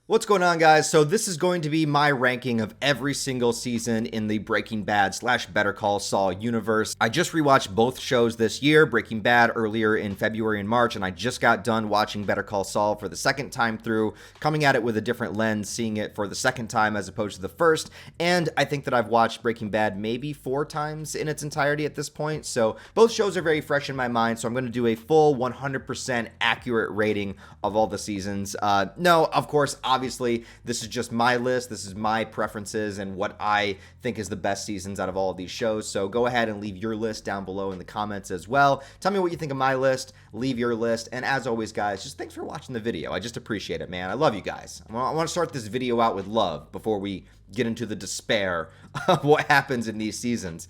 What's going on, guys? So this is going to be my ranking of every single season in the Breaking Bad / Better Call Saul universe. I just rewatched both shows this year, Breaking Bad earlier in February and March, and I just got done watching Better Call Saul for the second time through, coming at it with a different lens, seeing it for the second time as opposed to the first. And I think that I've watched Breaking Bad maybe 4 times in its entirety at this point. So both shows are very fresh in my mind, so I'm going to do a full 100% accurate rating of all the seasons. No, of course, obviously, this is just my list. This is my preferences and what I think is the best seasons out of all of these shows. So go ahead and leave your list down below in the comments as well. Tell me what you think of my list. Leave your list. And as always, guys, just thanks for watching the video. I just appreciate it, man. I love you guys. I want to start this video out with love before we get into the despair of what happens in these seasons.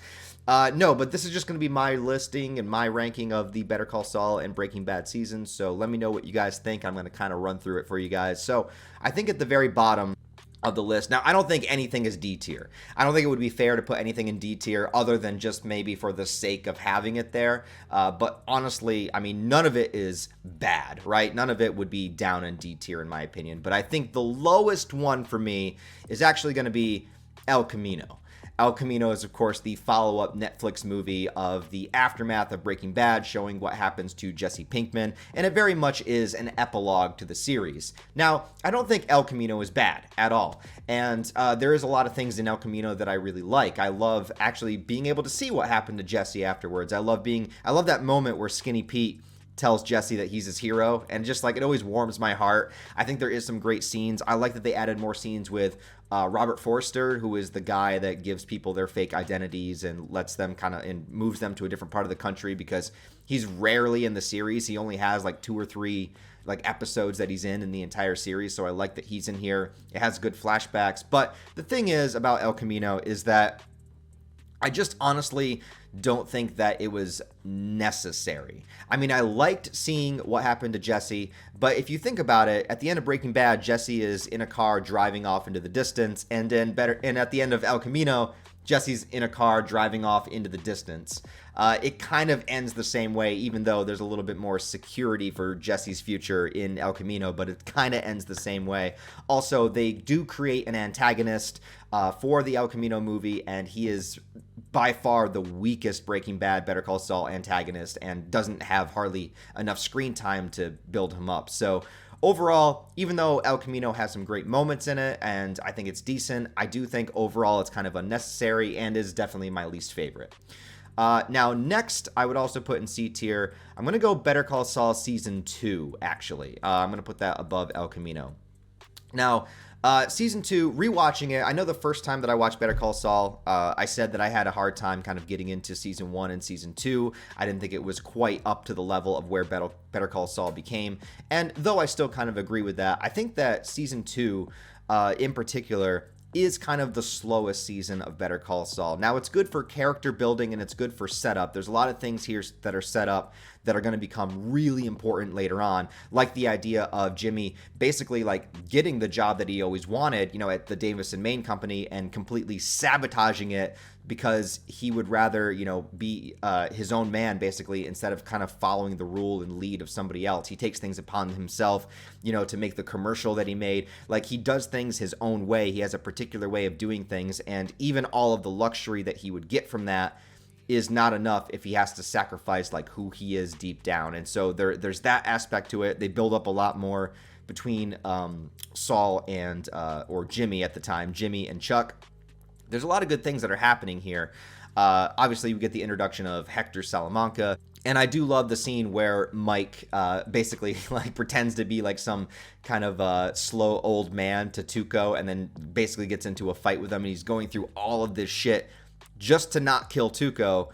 No, but this is just going to be my listing and my ranking of the Better Call Saul and Breaking Bad seasons. So let me know what you guys think. I'm going to kind of run through it for you guys. So I think at the very bottom of the list. Now, I don't think anything is D tier. I don't think it would be fair to put anything in D tier other than just maybe for the sake of having it there. But honestly, I mean, none of it is bad, right? None of it would be down in D tier in my opinion. But I think the lowest one for me is actually going to be El Camino. El Camino is, of course, the follow-up Netflix movie of the aftermath of Breaking Bad, showing what happens to Jesse Pinkman, and it very much is an epilogue to the series. Now, I don't think El Camino is bad at all, and there is a lot of things in El Camino that I really like. I love actually being able to see what happened to Jesse afterwards. I love that moment where Skinny Pete tells Jesse that he's his hero, and just like it always warms my heart. I think there is some great scenes. I like that they added more scenes with Robert Forster, who is the guy that gives people their fake identities and lets them and moves them to a different part of the country, because he's rarely in the series. He only has like 2 or 3 like episodes that he's in the entire series. So I like that he's in here. It has good flashbacks. But the thing is about El Camino is that I just honestly don't think that it was necessary. I mean, I liked seeing what happened to Jesse, but if you think about it, at the end of Breaking Bad, Jesse is in a car driving off into the distance, and at the end of El Camino, Jesse's in a car driving off into the distance. It kind of ends the same way, even though there's a little bit more security for Jesse's future in El Camino, but it kind of ends the same way. Also, they do create an antagonist for the El Camino movie, and he is by far the weakest Breaking Bad Better Call Saul antagonist and doesn't have hardly enough screen time to build him up. So overall, even though El Camino has some great moments in it and I think it's decent, I do think overall it's kind of unnecessary and is definitely my least favorite. Now, next, I would also put in C tier, I'm going to go Better Call Saul Season 2, actually. I'm going to put that above El Camino. Now, Season 2, rewatching it, I know the first time that I watched Better Call Saul, I said that I had a hard time kind of getting into Season 1 and Season 2. I didn't think it was quite up to the level of where Better Call Saul became. And though I still kind of agree with that, I think that Season 2, in particular, is kind of the slowest season of Better Call Saul. Now, it's good for character building and it's good for setup. There's a lot of things here that are set up that are going to become really important later on, like the idea of Jimmy basically like getting the job that he always wanted, at the Davis and Maine company, and completely sabotaging it because he would rather, be his own man, basically, instead of kind of following the rule and lead of somebody else. He takes things upon himself, to make the commercial that he made. Like, he does things his own way. He has a particular way of doing things, and even all of the luxury that he would get from that is not enough if he has to sacrifice like who he is deep down. And so there's that aspect to it. They build up a lot more between Saul and or Jimmy at the time, Jimmy and Chuck. There's a lot of good things that are happening here. Obviously, we get the introduction of Hector Salamanca. And I do love the scene where Mike basically like pretends to be like some kind of slow old man to Tuco, and then basically gets into a fight with him, and he's going through all of this shit just to not kill Tuco.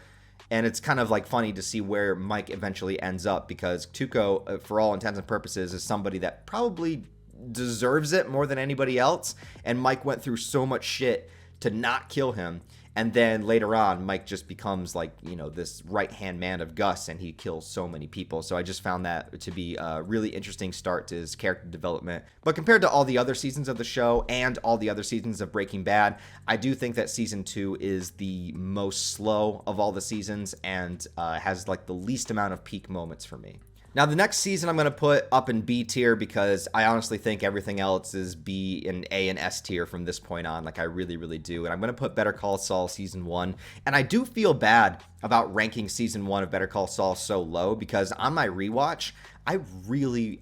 And it's kind of like funny to see where Mike eventually ends up, because Tuco, for all intents and purposes, is somebody that probably deserves it more than anybody else. And Mike went through so much shit to not kill him. And then later on, Mike just becomes like, this right-hand man of Gus, and he kills so many people. So I just found that to be a really interesting start to his character development. But compared to all the other seasons of the show and all the other seasons of Breaking Bad, I do think that Season 2 is the most slow of all the seasons and has like the least amount of peak moments for me. Now, the next season I'm going to put up in B tier because I honestly think everything else is B and A and S tier from this point on. Like, I really, really do. And I'm going to put Better Call Saul season 1. And I do feel bad about ranking season 1 of Better Call Saul so low because on my rewatch, I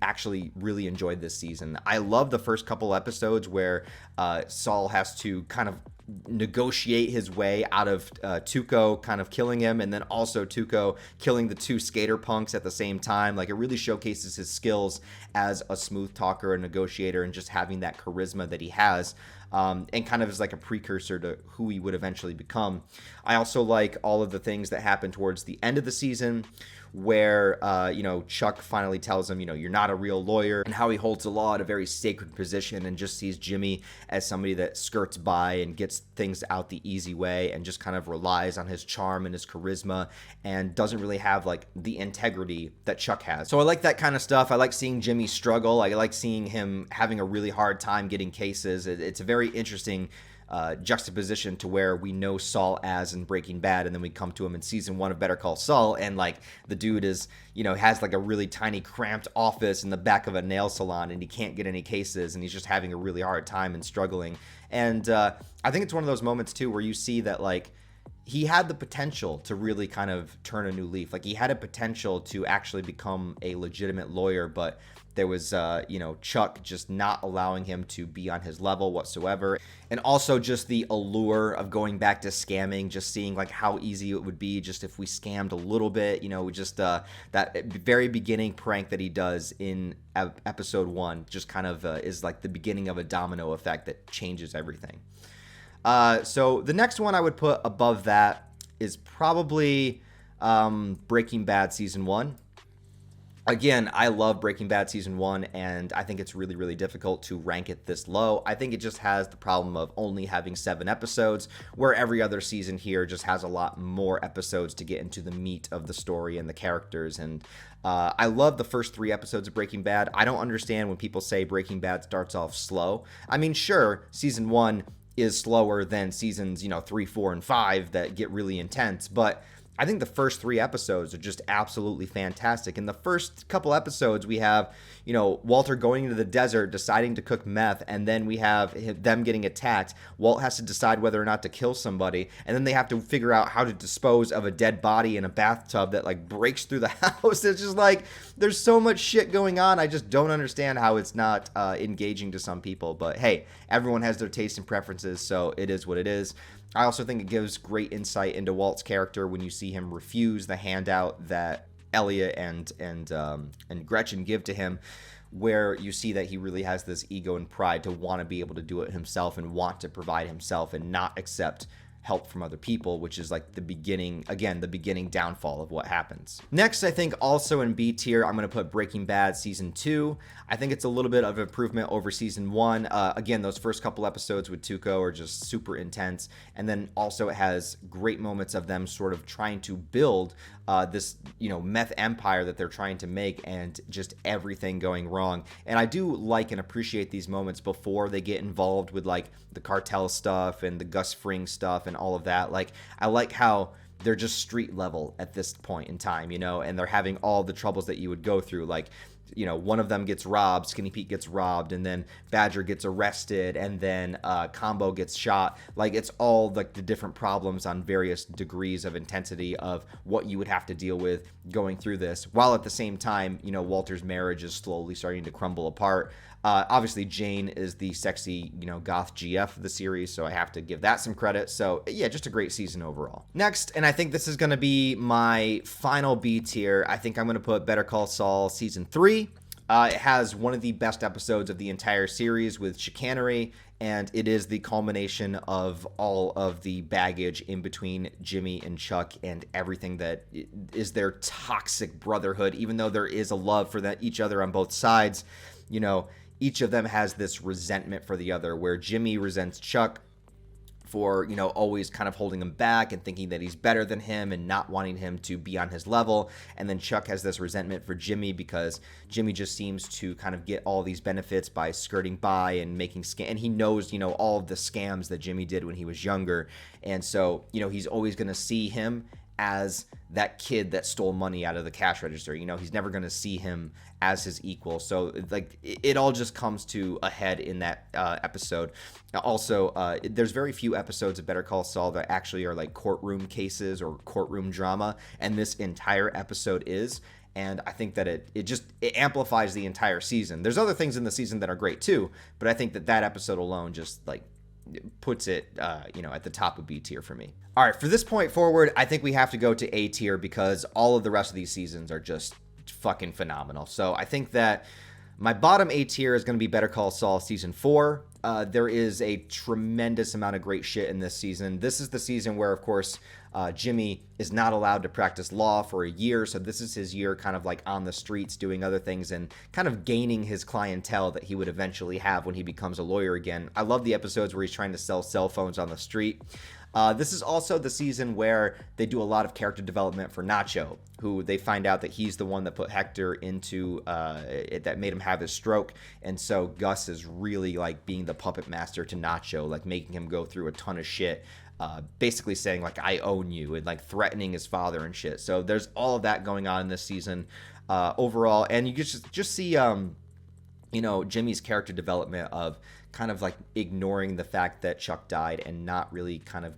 actually really enjoyed this season. I love the first couple episodes where Saul has to kind of negotiate his way out of Tuco kind of killing him, and then also Tuco killing the two skater punks at the same time. Like, it really showcases his skills as a smooth talker, a negotiator, and just having that charisma that he has. And kind of is like a precursor to who he would eventually become. I also like all of the things that happen towards the end of the season where, Chuck finally tells him, you're not a real lawyer, and how he holds the law at a very sacred position and just sees Jimmy as somebody that skirts by and gets things out the easy way and just kind of relies on his charm and his charisma and doesn't really have like the integrity that Chuck has. So I like that kind of stuff. I like seeing Jimmy struggle. I like seeing him having a really hard time getting cases. It's a very interesting juxtaposition to where we know Saul as in Breaking Bad, and then we come to him in season 1 of Better Call Saul, and like the dude is, has like a really tiny cramped office in the back of a nail salon, and he can't get any cases, and he's just having a really hard time and struggling. And I think it's one of those moments too where you see that like he had the potential to really kind of turn a new leaf. Like, he had a potential to actually become a legitimate lawyer, but there was, Chuck just not allowing him to be on his level whatsoever. And also just the allure of going back to scamming, just seeing like how easy it would be just if we scammed a little bit, just that very beginning prank that he does in episode 1 just kind of is like the beginning of a domino effect that changes everything. So the next one I would put above that is probably Breaking Bad season 1. Again, I love Breaking Bad season 1, and I think it's really, really difficult to rank it this low. I think it just has the problem of only having 7 episodes, where every other season here just has a lot more episodes to get into the meat of the story and the characters. And I love the first 3 episodes of Breaking Bad. I don't understand when people say Breaking Bad starts off slow. I mean, sure, season 1 is slower than seasons, 3, 4, and 5 that get really intense, but I think the first 3 episodes are just absolutely fantastic. In the first couple episodes, we have, Walter going into the desert, deciding to cook meth, and then we have them getting attacked. Walt has to decide whether or not to kill somebody, and then they have to figure out how to dispose of a dead body in a bathtub that, like, breaks through the house. It's just like, there's so much shit going on. I just don't understand how it's not engaging to some people. But hey, everyone has their tastes and preferences, so it is what it is. I also think it gives great insight into Walt's character when you see him refuse the handout that Elliot and Gretchen give to him, where you see that he really has this ego and pride to want to be able to do it himself and want to provide himself and not accept help from other people, which is like the beginning downfall of what happens. Next, I think also in B tier, I'm going to put Breaking Bad season 2. I think it's a little bit of improvement over season 1. Again, those first couple episodes with Tuco are just super intense. And then also it has great moments of them sort of trying to build this, meth empire that they're trying to make, and just everything going wrong. And I do like and appreciate these moments before they get involved with like the cartel stuff and the Gus Fring stuff and all of that. Like, I like how they're just street level at this point in time, and they're having all the troubles that you would go through. Like, one of them gets robbed, Skinny Pete gets robbed, and then Badger gets arrested, and then Combo gets shot. Like, it's all like the different problems on various degrees of intensity of what you would have to deal with going through this, while at the same time, Walter's marriage is slowly starting to crumble apart. Obviously, Jane is the sexy, goth GF of the series, so I have to give that some credit. So, yeah, just a great season overall. Next, and I think this is going to be my final B tier, I think I'm going to put Better Call Saul Season 3. It has one of the best episodes of the entire series with chicanery, and it is the culmination of all of the baggage in between Jimmy and Chuck and everything that is their toxic brotherhood. Even though there is a love for each other on both sides, each of them has this resentment for the other, where Jimmy resents Chuck for, always kind of holding him back and thinking that he's better than him and not wanting him to be on his level. And then Chuck has this resentment for Jimmy because Jimmy just seems to kind of get all these benefits by skirting by and making and he knows, all of the scams that Jimmy did when he was younger. And so, he's always going to see him as that kid that stole money out of the cash register. You know, he's never going to see him as his equal. So like it all just comes to a head in that episode. Also, there's very few episodes of Better Call Saul that actually are like courtroom cases or courtroom drama, and this entire episode is. And I think that it amplifies the entire season. There's other things in the season that are great too, but I think that episode alone just like puts it, at the top of B tier for me. All right, for this point forward, I think we have to go to A tier because all of the rest of these seasons are just fucking phenomenal. So I think that my bottom A tier is going to be Better Call Saul season 4. There is a tremendous amount of great shit in this season. This is the season where, of course, Jimmy is not allowed to practice law for a year. So this is his year kind of like on the streets doing other things and kind of gaining his clientele that he would eventually have when he becomes a lawyer again. I love the episodes where he's trying to sell cell phones on the street. This is also the season where they do a lot of character development for Nacho, who they find out that he's the one that put Hector into that made him have his stroke. And so Gus is really like being the puppet master to Nacho, like making him go through a ton of shit, basically saying like, I own you, and like threatening his father and shit. So there's all of that going on in this season overall. And you just see, Jimmy's character development of kind of like ignoring the fact that Chuck died and not really kind of,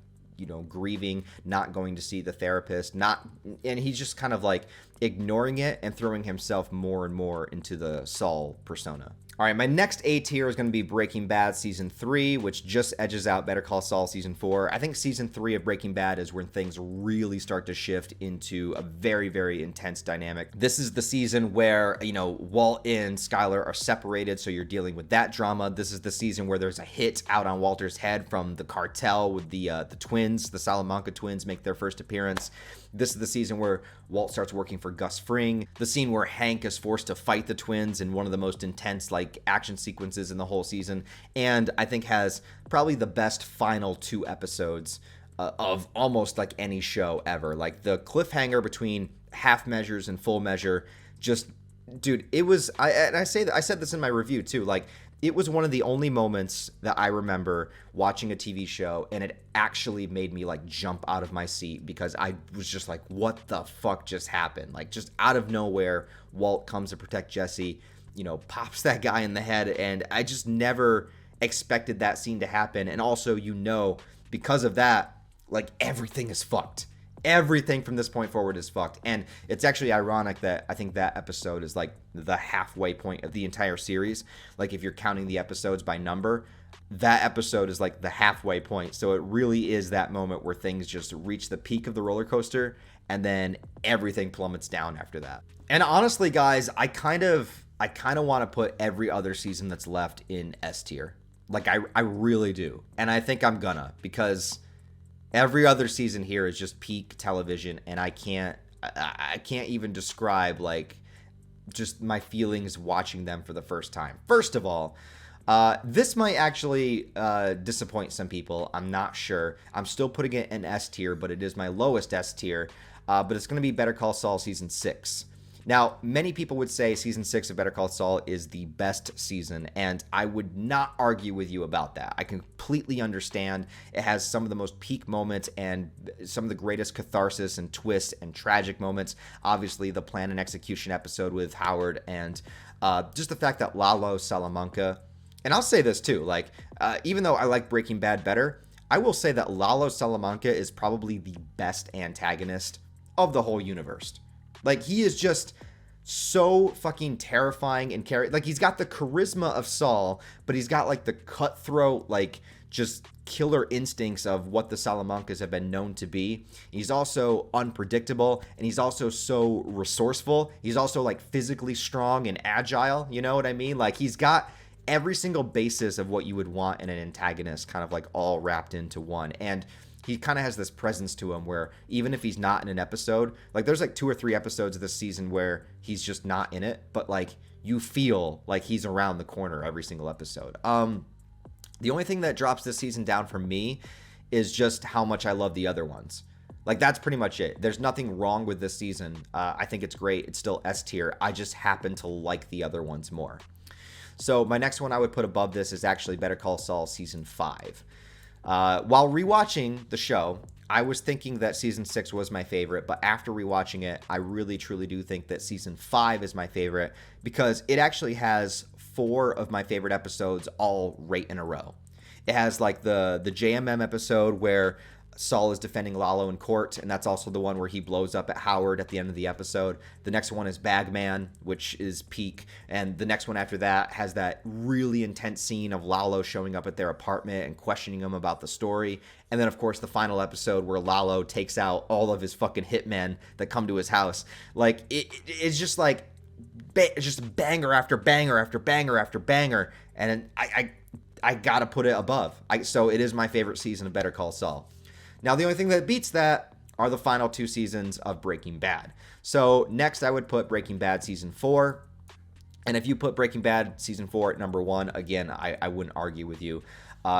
grieving, not going to see the therapist, and he's just kind of like ignoring it and throwing himself more and more into the Saul persona. All right, my next A tier is going to be Breaking Bad Season 3, which just edges out Better Call Saul Season 4. I think Season 3 of Breaking Bad is when things really start to shift into a very, very intense dynamic. This is the season where, Walt and Skyler are separated, so you're dealing with that drama. This is the season where there's a hit out on Walter's head from the cartel with the twins, the Salamanca twins make their first appearance. This is the season where Walt starts working for Gus Fring. The scene where Hank is forced to fight the twins in one of the most intense action sequences in the whole season, and I think has probably the best final 2 episodes of almost like any show ever. Like the cliffhanger between half measures and full measure, just dude, it was. I said this in my review too. Like, it was one of the only moments that I remember watching a TV show, and it actually made me like jump out of my seat because I was just like, what the fuck just happened? Like, just out of nowhere, Walt comes to protect Jesse, pops that guy in the head, and I just never expected that scene to happen. And also, because of that, like, everything is fucked. Everything from this point forward is fucked. And it's actually ironic that I think that episode is like the halfway point of the entire series. Like, if you're counting the episodes by number, that episode is like the halfway point. So it really is that moment where things just reach the peak of the roller coaster and then everything plummets down after that. And honestly, guys, I kind of want to put every other season that's left in S tier. Like, I really do. And I think I'm gonna, because every other season here is just peak television, and I can't even describe like just my feelings watching them for the first time. First of all, this might actually disappoint some people. I'm not sure. I'm still putting it in S tier, but it is my lowest S tier. But it's going to be Better Call Saul Season 6. Now, many people would say Season 6 of Better Call Saul is the best season, and I would not argue with you about that. I completely understand. It has some of the most peak moments and some of the greatest catharsis and twists and tragic moments. Obviously, the plan and execution episode with Howard, and just the fact that Lalo Salamanca, and I'll say this too, like, even though I like Breaking Bad better, I will say that Lalo Salamanca is probably the best antagonist of the whole universe. Like, he is just so fucking terrifying and like, he's got the charisma of Saul, but he's got like the cutthroat, like, just killer instincts of what the Salamancas have been known to be. He's also unpredictable, and he's also so resourceful. He's also like physically strong and agile, you know what I mean? Like, he's got every single basis of what you would want in an antagonist kind of like all wrapped into one. And he kind of has this presence to him where even if he's not in an episode, like, there's like 2 or 3 episodes of this season where he's just not in it, but like you feel like he's around the corner every single episode. The only thing that drops this season down for me is just how much I love the other ones. Like, that's pretty much it. There's nothing wrong with this season. I think it's great. It's still S tier. I just happen to like the other ones more. So my next one I would put above this is actually Better Call Saul Season 5. While rewatching the show, I was thinking that season 6 was my favorite, but after rewatching it, I really truly do think that season 5 is my favorite because it actually has 4 of my favorite episodes all right in a row. It has like the JMM episode where Saul is defending Lalo in court, and that's also the one where he blows up at Howard at the end of the episode. The next one is Bagman, which is peak, and the next one after that has that really intense scene of Lalo showing up at their apartment and questioning him about the story. And then, of course, the final episode where Lalo takes out all of his fucking hitmen that come to his house. Like, it's just like, just banger after banger after banger after banger, and I gotta put it above. So it is my favorite season of Better Call Saul. Now, the only thing that beats that are the final 2 seasons of Breaking Bad. So next, I would put Breaking Bad season 4. And if you put Breaking Bad season 4 at number 1, again, I wouldn't argue with you.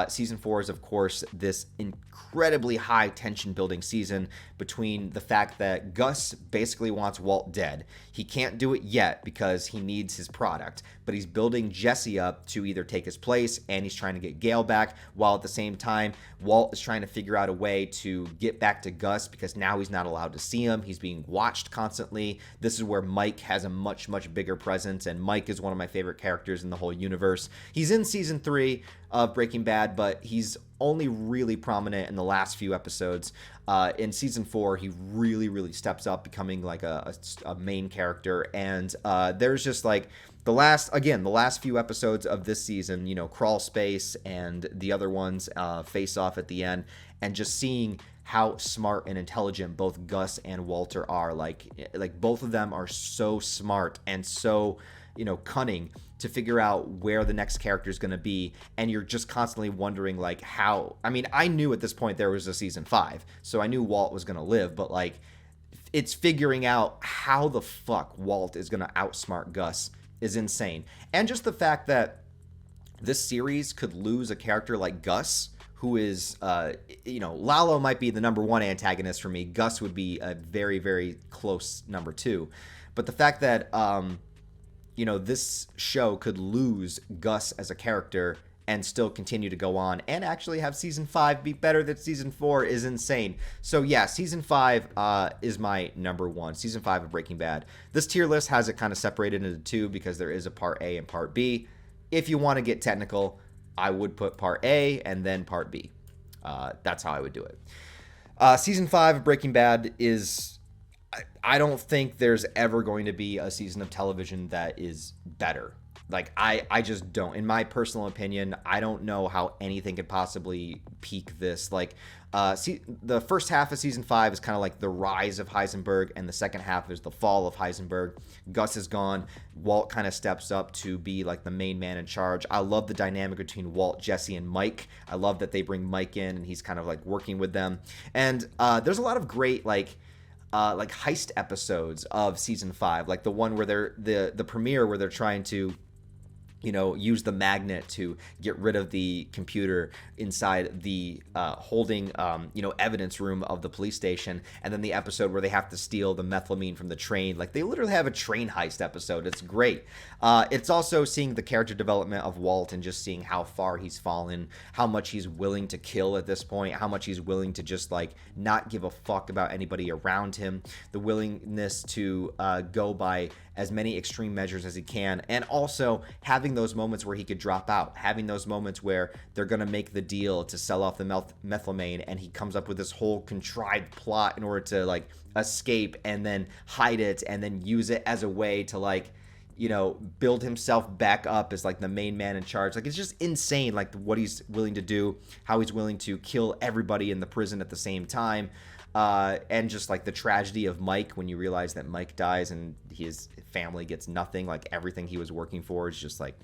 Season 4 is, of course, this incredibly high tension building season between the fact that Gus basically wants Walt dead. He can't do it yet because he needs his product, but he's building Jesse up to either take his place, and he's trying to get Gale back, while at the same time, Walt is trying to figure out a way to get back to Gus because now he's not allowed to see him. He's being watched constantly. This is where Mike has a much, much bigger presence, and Mike is one of my favorite characters in the whole universe. He's in season 3 of Breaking Bad, but he's only really prominent in the last few episodes. In season 4, he really, really steps up, becoming like a main character. And there's just like the last few episodes of this season, you know, Crawl Space and the other ones, Face Off at the end, and just seeing how smart and intelligent both Gus and Walter are. Like both of them are so smart and so, you know, cunning to figure out where the next character is going to be, and you're just constantly wondering like how. I mean, I knew at this point there was a season 5, so I knew Walt was going to live, but like it's figuring out how the fuck Walt is going to outsmart Gus is insane. And just the fact that this series could lose a character like Gus, who is, Lalo might be the number 1 antagonist for me. Gus would be a very, very close number 2. But the fact that, this show could lose Gus as a character and still continue to go on and actually have season 5 be better than season 4 is insane. So yeah, season 5 is my number 1. Season 5 of Breaking Bad. This tier list has it kind of separated into 2 because there is a part A and part B. If you want to get technical, I would put part A and then part B. That's how I would do it. Season 5 of Breaking Bad is... I don't think there's ever going to be a season of television that is better. Like, I just don't. In my personal opinion, I don't know how anything could possibly peak this. Like, the first half of season 5 is kind of like the rise of Heisenberg, and the second half is the fall of Heisenberg. Gus is gone. Walt kind of steps up to be like the main man in charge. I love the dynamic between Walt, Jesse, and Mike. I love that they bring Mike in, and he's kind of like working with them. And there's a lot of great like heist episodes of season 5, like the one where they're the premiere where they're trying to, use the magnet to get rid of the computer inside the holding, evidence room of the police station. And then the episode where they have to steal the methylamine from the train. Like, they literally have a train heist episode. It's great. It's also seeing the character development of Walt and just seeing how far he's fallen, how much he's willing to kill at this point, how much he's willing to just, like, not give a fuck about anybody around him, the willingness to go by as many extreme measures as he can, and also having those moments where he could drop out, having those moments where they're going to make the deal to sell off the methylamine, and he comes up with this whole contrived plot in order to, like, escape and then hide it and then use it as a way to, like, build himself back up as, like, the main man in charge. Like, it's just insane, like, what he's willing to do, how he's willing to kill everybody in the prison at the same time. And just like the tragedy of Mike when you realize that Mike dies and his family gets nothing, like everything he was working for is just like,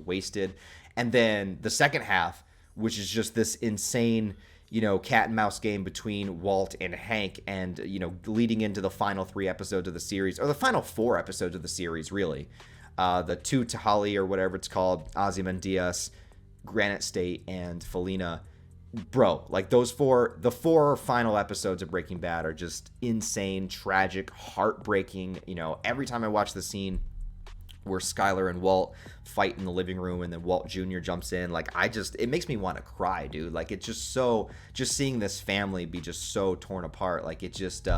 wasted. And then the second half, which is just this insane, cat and mouse game between Walt and Hank, and, leading into the final 3 episodes of the series, or the final 4 episodes of the series, really. The 2 Tahali, or whatever it's called, Ozymandias, Granite State, and Felina. Bro, like the 4 final episodes of Breaking Bad are just insane, tragic, heartbreaking. Every time I watch the scene where Skylar and Walt fight in the living room and then Walt Jr. jumps in. Like, it makes me want to cry, dude. Like, it's just seeing this family be just so torn apart. Like, it just,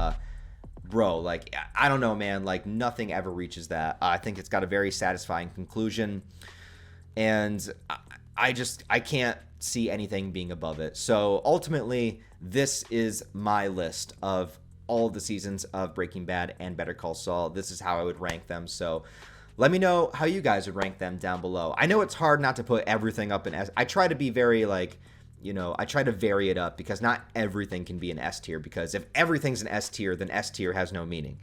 bro, like, I don't know, man. Like, nothing ever reaches that. I think it's got a very satisfying conclusion. And I can't see anything being above it. So ultimately, this is my list of all of the seasons of Breaking Bad and Better Call Saul. This is how I would rank them. So let me know how you guys would rank them down below. I know it's hard not to put everything up in S. I try to be very, like, I try to vary it up, because not everything can be an S tier, because if everything's an S tier, then S tier has no meaning.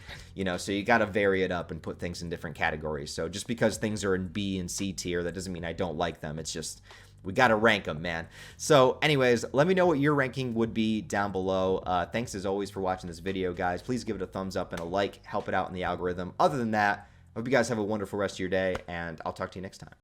So you got to vary it up and put things in different categories. So just because things are in B and C tier, that doesn't mean I don't like them. It's just, we got to rank them, man. So anyways, let me know what your ranking would be down below. Thanks as always for watching this video, guys. Please give it a thumbs up and a like. Help it out in the algorithm. Other than that, I hope you guys have a wonderful rest of your day, and I'll talk to you next time.